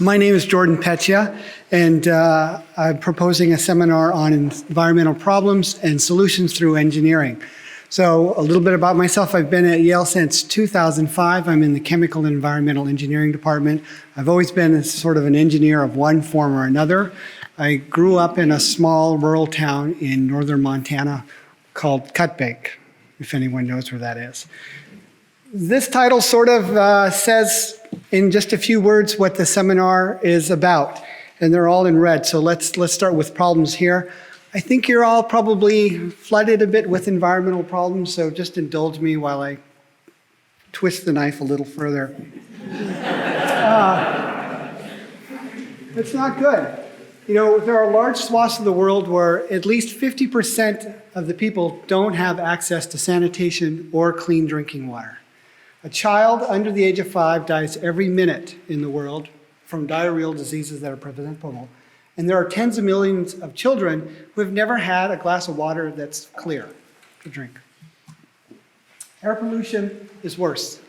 My name is Jordan Peccia, and I'm proposing a seminar on environmental problems and solutions through engineering. So a little bit about myself. I've been at Yale since 2005. I'm in the Chemical and Environmental Engineering department. I've always been sort of an engineer of one form or another. I grew up in a small rural town in northern Montana called Cutbank, if anyone knows where that is. This title sort of says in just a few words what the seminar is about, and they're all in red. So let's start with problems here. I think you're all probably flooded a bit with environmental problems, so just indulge me while I twist the knife a little further. It's not good. You know, there are large swaths of the world where at least 50% of the people don't have access to sanitation or clean drinking water. A child under the age of 5 dies every minute in the world from diarrheal diseases that are preventable. And there are tens of millions of children who have never had a glass of water that's clear to drink. Air pollution is worse.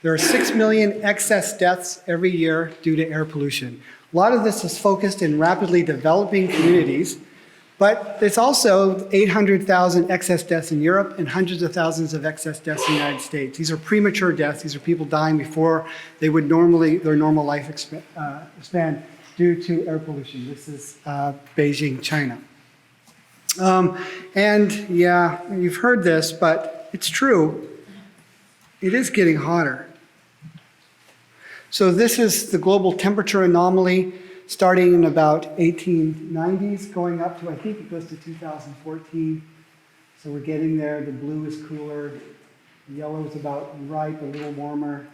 There are 6 million excess deaths every year due to air pollution. A lot of this is focused in rapidly developing communities, but there's also 800,000 excess deaths in Europe and hundreds of thousands of excess deaths in the United States. These are premature deaths. These are people dying before they would their normal life span due to air pollution. This is Beijing, China. And yeah, you've heard this, but it's true. It is getting hotter. So this is the global temperature anomaly starting in about 1890s, going up to, I think it goes to 2014. So we're getting there. The blue is cooler. The yellow is about right, a little warmer.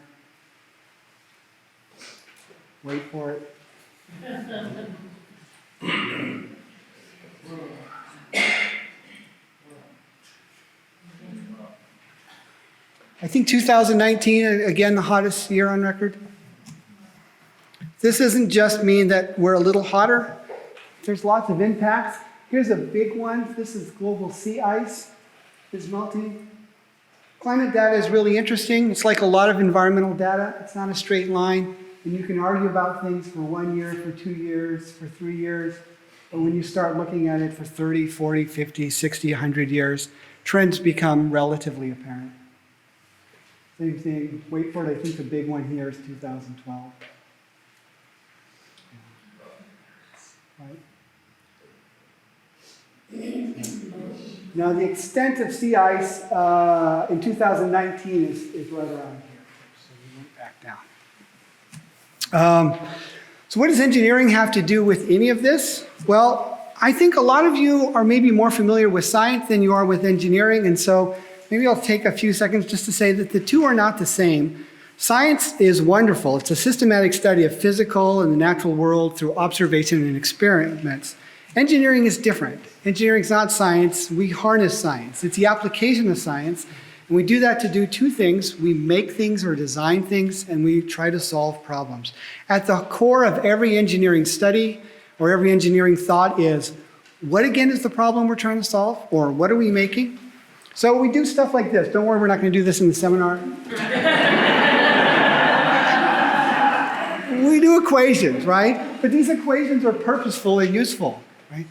Wait for it. I think 2019, again, the hottest year on record. This doesn't just mean that we're a little hotter. There's lots of impacts. Here's a big one. This is global sea ice is melting. Climate data is really interesting. It's like a lot of environmental data. It's not a straight line. And you can argue about things for 1 year, for 2 years, for 3 years. But when you start looking at it for 30, 40, 50, 60, 100 years, trends become relatively apparent. Same thing. Wait for it. I think the big one here is 2012. Right. Now, the extent of sea ice in 2019 is right around here. So we went back down. So what does engineering have to do with any of this? Well, I think a lot of you are maybe more familiar with science than you are with engineering, and so maybe I'll take a few seconds just to say that the two are not the same. Science is wonderful. It's a systematic study of physical and the natural world through observation and experiments. Engineering is different. Engineering is not science. We harness science. It's the application of science. And we do that to do two things. We make things or design things, and we try to solve problems. At the core of every engineering study or every engineering thought is, what again is the problem we're trying to solve? Or what are we making? So we do stuff like this. Don't worry, we're not going to do this in the seminar. We do equations, right? But these equations are purposeful and useful, right?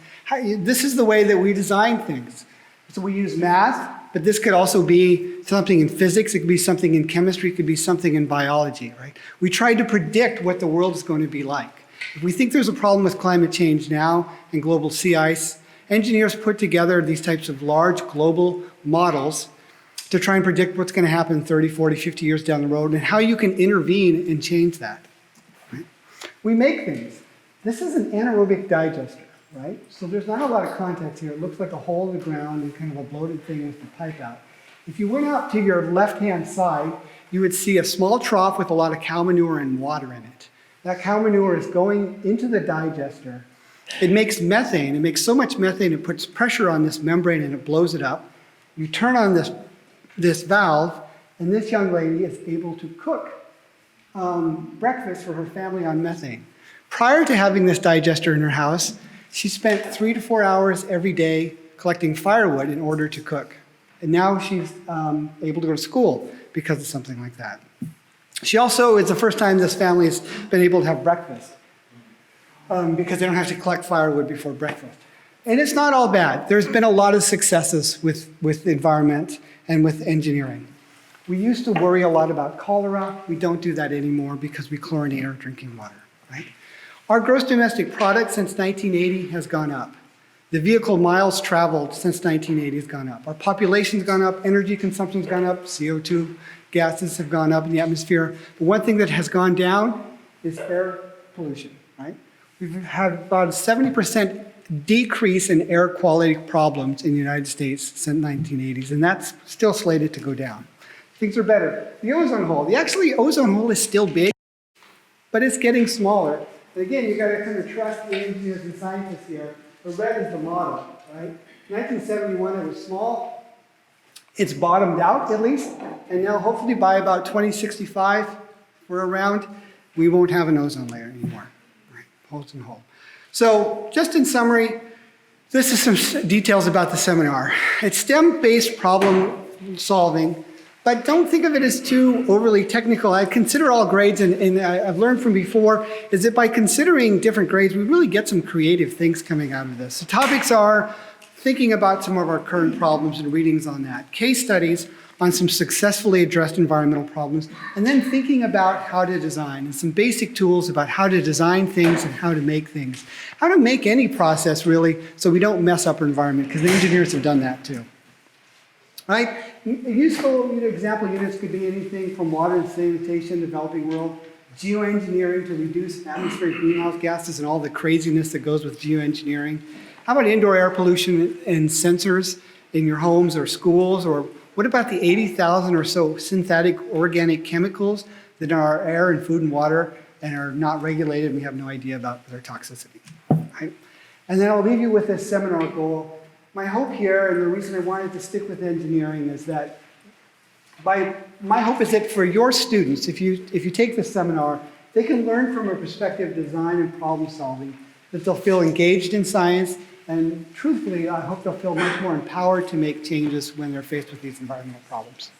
This is the way that we design things. So we use math, but this could also be something in physics. It could be something in chemistry. It could be something in biology, right? We try to predict what the world is going to be like. If we think there's a problem with climate change now and global sea ice, engineers put together these types of large global models to try and predict what's going to happen 30, 40, 50 years down the road and how you can intervene and change that. Right? We make things. This is an anaerobic digester, right? So there's not a lot of context here. It looks like a hole in the ground and kind of a bloated thing with the pipe out. If you went out to your left-hand side, you would see a small trough with a lot of cow manure and water in it. That cow manure is going into the digester. It makes methane. It makes so much methane, it puts pressure on this membrane and it blows it up. You turn on this valve, and this young lady is able to cook breakfast for her family on methane. Prior to having this digester in her house, she spent 3 to 4 hours every day collecting firewood in order to cook. And now she's able to go to school because of something like that. She also, it's the first time this family has been able to have breakfast because they don't have to collect firewood before breakfast. And it's not all bad. There's been a lot of successes with the environment and with engineering. We used to worry a lot about cholera. We don't do that anymore because we chlorinate our drinking water, right? Our gross domestic product since 1980 has gone up. The vehicle miles traveled since 1980 has gone up. Our population's gone up, energy consumption's gone up, CO2 gases have gone up in the atmosphere. But one thing that has gone down is air pollution, right? We've had about a 70% decrease in air quality problems in the United States since the 1980s, and that's still slated to go down. Things are better. The ozone hole. The ozone hole is still big, but it's getting smaller. And again, you got to kind of trust the engineers and scientists here. The red is the model, right? 1971, it was small. It's bottomed out, at least. And now, hopefully, by about 2065, we're around, we won't have an ozone layer anymore. Right? Ozone hole. So, just in summary, this is some details about the seminar. It's STEM-based problem solving, but don't think of it as too overly technical. I consider all grades, and I've learned from before, is that by considering different grades, we really get some creative things coming out of this. The topics are thinking about some of our current problems and readings on that, case studies on some successfully addressed environmental problems, and then thinking about how to design and some basic tools about how to design things and how to make things. How to make any process, really, so we don't mess up our environment, because the engineers have done that too. Right? Useful example units could be anything from water and sanitation, developing world, geoengineering to reduce atmospheric greenhouse gases and all the craziness that goes with geoengineering. How about indoor air pollution and sensors in your homes or schools? Or what about the 80,000 or so synthetic organic chemicals that are our air and food and water and are not regulated and we have no idea about their toxicity? Right? And then I'll leave you with this seminar goal. My hope here, and the reason I wanted to stick with engineering, is that my hope is that for your students, if you take this seminar, they can learn from a perspective of design and problem solving, that they'll feel engaged in science, and truthfully, I hope they'll feel much more empowered to make changes when they're faced with these environmental problems.